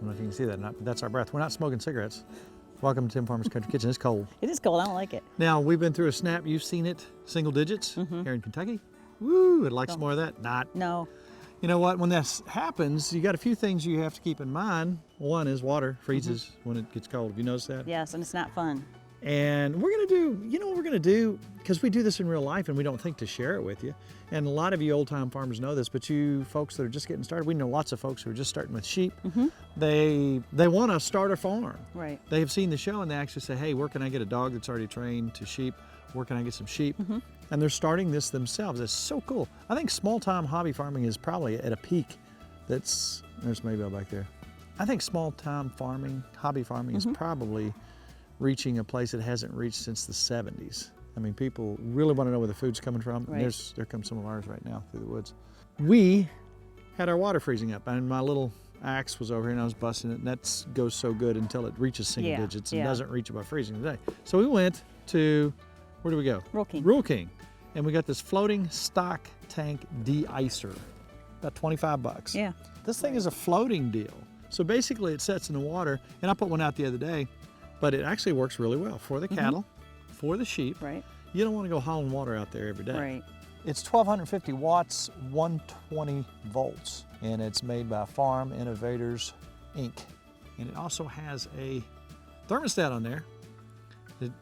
don't know if you can see that or not, but that's our breath. We're not smoking cigarettes. Welcome to Tim Farmer's Country Kitchen. It's cold. It is cold. I don't like it. Now, we've been through a snap. You've seen it, single digits here in Kentucky. Woo, I'd like some more of that. Not. No. You know what, when this happens, you got a few things you have to keep in mind. One is water freezes when it gets cold. Have you noticed that? Yes, and it's not fun. And we're gonna do, you know what we're gonna do? Because we do this in real life and we don't think to share it with you. And a lot of you old time farmers know this, but you folks that are just getting started, we know lots of folks who are just starting with sheep. They want to start a farm. Right. They have seen the show and they actually say, hey, where can I get a dog that's already trained to sheep? Where can I get some sheep? And they're starting this themselves. It's so cool. I think small time hobby farming is probably at a peak. There's Maybelle back there. I think small time farming, hobby farming is probably reaching a place it hasn't reached since the 70s. I mean, people really want to know where the food's coming from. Right. And there comes some of ours right now through the woods. We had our water freezing up and my little axe was over here and I was busting it, and that goes so good until it reaches single digits and doesn't reach above freezing today. So we went to, where do we go? Rural King. Rural King. And we got this floating stock tank de-icer, about 25 bucks. Yeah. This thing is a floating deal. So basically it sets in the water, and I put one out the other day, but it actually works really well for the cattle, for the sheep. Right. You don't want to go hauling water out there every day. Right. It's 1250 watts, 120 volts, and it's made by Farm Innovators, Inc. And it also has a thermostat on there.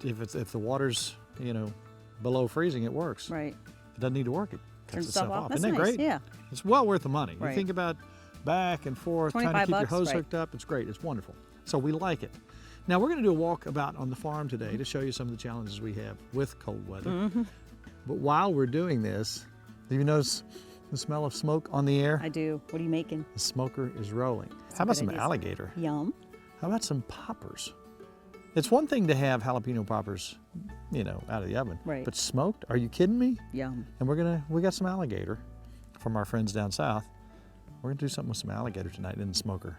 If the water's, below freezing, it works. Right. If it doesn't need to work, it cuts Turns itself off. That's Isn't that nice. great? Yeah. It's well worth the money. Right. You think about back and forth, trying to 25 keep your bucks, hose right. hooked up. It's great. It's wonderful. So we like it. Now we're going to do a walk about on the farm today to show you some of the challenges we have with cold weather. But while we're doing this, do you notice the smell of smoke on the air? I do. What are you making? The smoker is rolling. How about some ideas. alligator? Yum. How about some poppers? It's one thing to have jalapeno poppers, out of the oven. Right. But smoked? Are you kidding me? Yum. And we got some alligator from our friends down south. We're gonna do something with some alligator tonight in the smoker.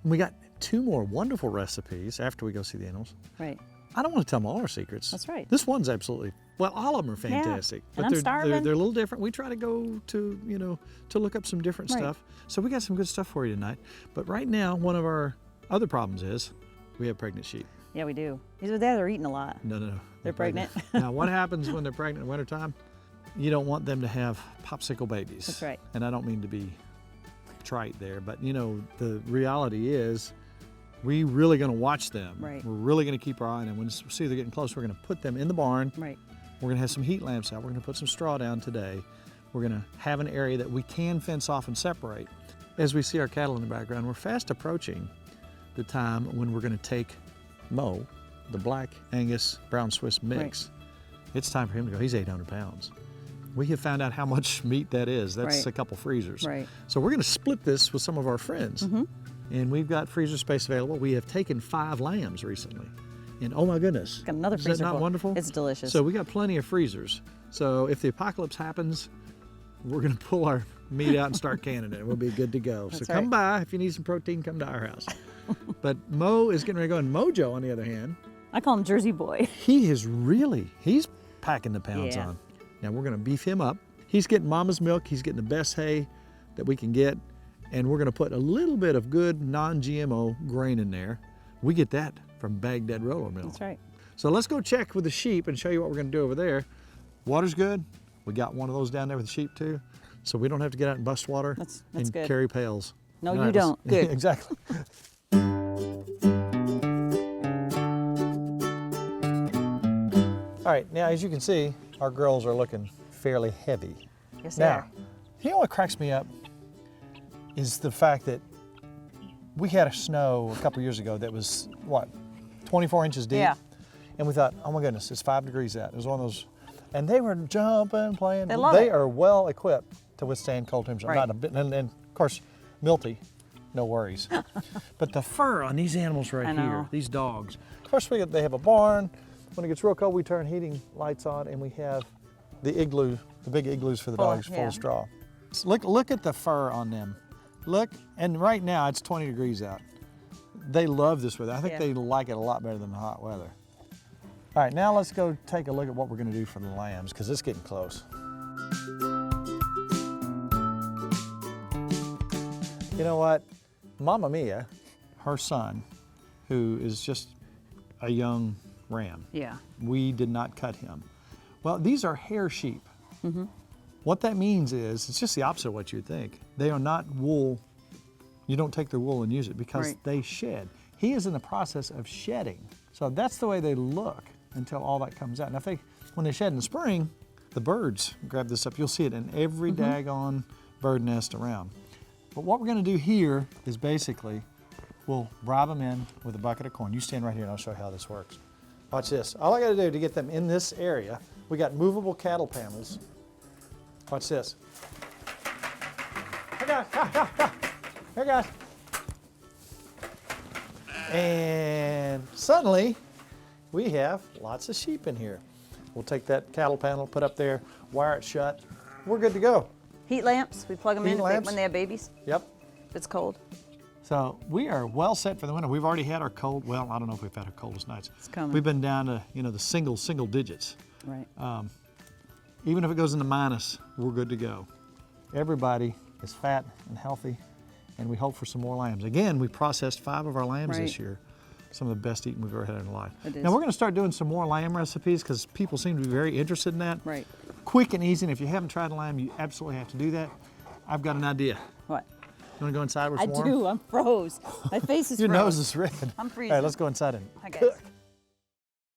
And we got 2 more wonderful recipes after we go see the animals. Right. I don't want to tell them all our secrets. That's right. This one's absolutely, well, all of them are fantastic. And I'm they're starving. a little different. We try to go to, to look up some different stuff. So we got some good stuff for you tonight. But right now, one of our other problems is we have pregnant sheep. Yeah, we do. Either that or they're eating a lot. No. They're pregnant. Now, what happens when they're pregnant in wintertime? You don't want them to have popsicle babies. That's right. And I don't mean to be trite there, but the reality is we really going to watch them. Right. We're really going to keep our eye on them. When we see they're getting close, we're going to put them in the barn. Right. We're going to have some heat lamps out. We're going to put some straw down today. We're going to have an area that we can fence off and separate. As we see our cattle in the background, we're fast approaching the time when we're going to take Mo, the Black Angus Brown Swiss mix. It's time for him to go. He's 800 pounds. We have found out how much meat that is. That's a couple freezers. Right. So we're going to split this with some of our friends. And we've got freezer space available. We have taken 5 lambs recently. And oh my goodness. Got another Is freezer that not full. wonderful? It's delicious. So we got plenty of freezers. So if the apocalypse happens, we're going to pull our meat out and start canning it. We'll be good to go. That's so come by. If you need some protein, come to our house. But Mo is getting ready to go. And Mojo, on the other hand, I call him Jersey Boy. he's packing the pounds on. Now we're going to beef him up. He's getting mama's milk. He's getting the best hay that we can get. And we're going to put a little bit of good non-GMO grain in there. We get that from Baghdad Roller Mill. That's right. So let's go check with the sheep and show you what we're going to do over there. Water's good. We got one of those down there with the sheep too. So we don't have to get out and bust water and good. carry pails. No, All you right, don't. Good. Exactly. All right, now as you can see, our girls are looking fairly heavy. Yes, they Now, are. you know what cracks me up is the fact that we had a snow a couple years ago that was, 24 inches deep? Yeah. And we thought, oh my goodness, it's 5 degrees out. It was one of those, and they were jumping, playing. They love it. are well equipped to withstand cold temperatures. Right. Not a bit, and of course, Milty, no worries. But the fur on these animals right I know. here, these dogs. Of course, they have a barn. When it gets real cold, we turn heating lights on, and we have the igloo, the big igloos for the dogs full of straw. So look at the fur on them. Look, and right now it's 20 degrees out. They love this weather. I think they like it a lot better than the hot weather. All right, now let's go take a look at what we're gonna do for the lambs, because it's getting close. You know what? Mama Mia, her son, who is just a young ram. Yeah. We did not cut him. Well, these are hair sheep. What that means is, it's just the opposite of what you'd think. They are not wool. You don't take their wool and use it because Right. they shed. He is in the process of shedding. So that's the way they look until all that comes out. Now, when they shed in the spring, the birds grab this up. You'll see it in every daggone bird nest around. But what we're gonna do here is basically, we'll rob them in with a bucket of corn. You stand right here and I'll show you how this works. Watch this. All I gotta do to get them in this area, we got movable cattle panels. Watch this. Here, guys. Here, guys. And suddenly, we have lots of sheep in here. We'll take that cattle panel, put up there, wire it shut. We're good to go. Heat lamps. We plug them Heat in lamps. when they have babies. Yep. If it's cold. So we are well set for the winter. We've already had our cold, well, I don't know if we've had our coldest nights. It's coming. We've been down to, the single digits. Right. Even if it goes into minus, we're good to go. Everybody is fat and healthy, and we hope for some more lambs. Again, we processed 5 of our lambs this Right. year. Some of the best eating we've ever had in our life. It is. Now we're going to start doing some more lamb recipes because people seem to be very interested in that. Right. Quick and easy, and if you haven't tried lamb, you absolutely have to do that. I've got an idea. What? You want to go inside where I it's warm? do. I'm froze. My face is Your froze. nose is red. I'm All freezing. right, let's go inside and Hi, guys.